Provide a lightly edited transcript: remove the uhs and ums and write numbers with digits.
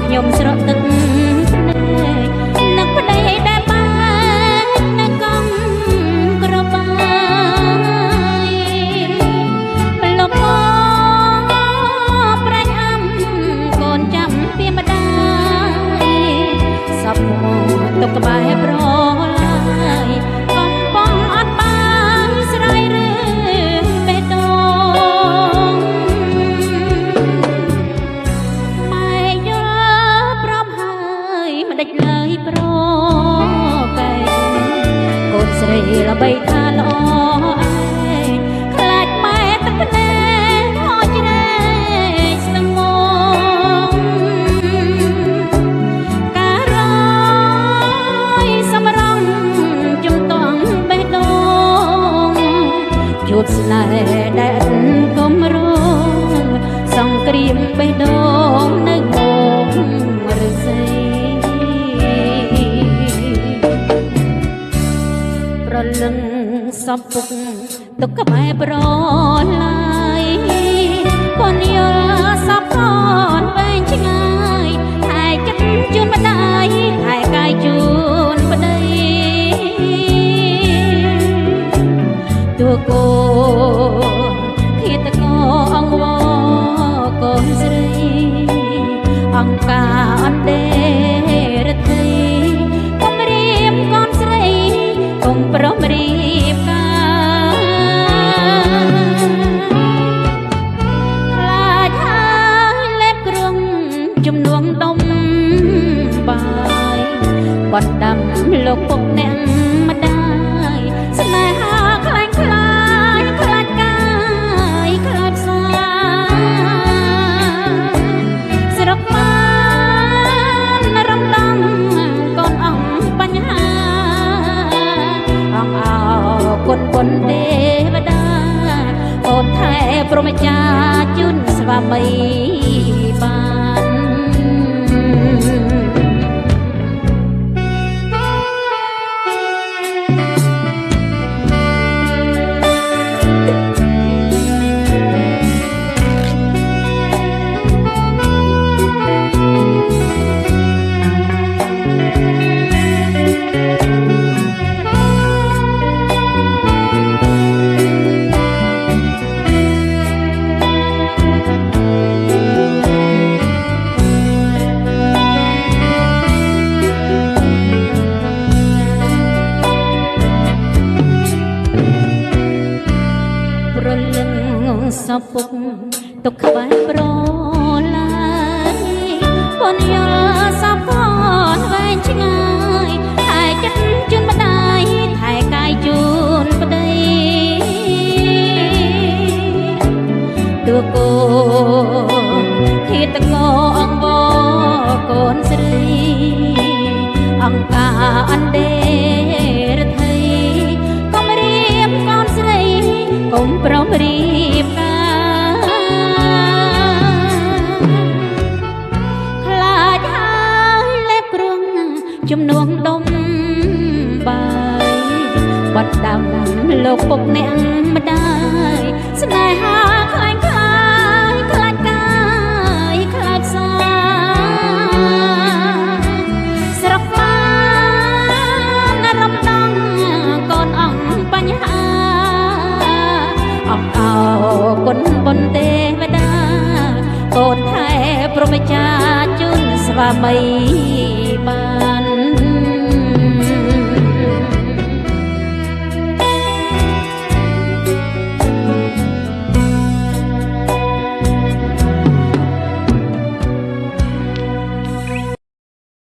ខ្ញុំស្រក់ទឹកនឹកប្តីដែលបាននៅកង់ក្របាយលោកប្រាញ់អំកូនចាំពីម្ដាយសពទុកក្បែរប្រឡាយកំពុងអត់បានស្រ័យរឿងបេះដូងម៉ែយល់ប្រាប់ហើយមិនដេចឡើយប្រកែកូនស្រីល្បីថាល្អឯងខ្លាចម៉ែទឹកភ្នែកហោច្រែកស្ទឹងមកការរយសម្រងជំទង់បេះដូងជួបស្នេហ៍ដែលគំរងសង្គ្រាមបេះដូងនៅមកឫស្សីប្រលឹងសពពុកទុកក្បែរប្រឡាយពនយល់សពផនវែងឆ្ងាយថែចិត្តជូនម្ដាយថែកាយជូនប្តីតួកូនឃាតករអង្វរកូនស្រីអង្ការអណ្ដេរថីកុំរៀមកូនស្រីកុំប្រមរៀបការខ្លាចហើយលេបគ្រងជំនួងដុំបាយបណ្ដាំលោកពុកអ្នកម្ដាយស្នេហាខ្លាញ់ខ្លាចខ្លាចកាយខ្លាចសាស្រុកបានរំដំកូនអង្គបញ្ហាអងអោគុណគុណទេវតាអូនថែព្រមចាជូនស្វាមីបានសពុកទុកក្បែរប្រឡាយពនយល់សពផនវែងឆ្ងាយថែចិត្តជូនម្ដាយថែកាយជូនប្តីតួកូនឃាតករអង្វរកូនស្រីអង្ការអណ្ដេរថីកុំរៀមកូនស្រីកុំប្រមរៀបការខ្លាចហើយលេបគ្រងជំនួងដុំបាយបាត់ដាំលោកពុកអ្នកម្ដាយស្នេហាខ្លាញ់ខ្លាចខ្លាចកាយខ្លាចសាស្រុកបានរំដំកូនអង្គបញ្ហាអបអោគុណបុណ្យទេវតាកូនថែព្រមចាជូនស្វាមី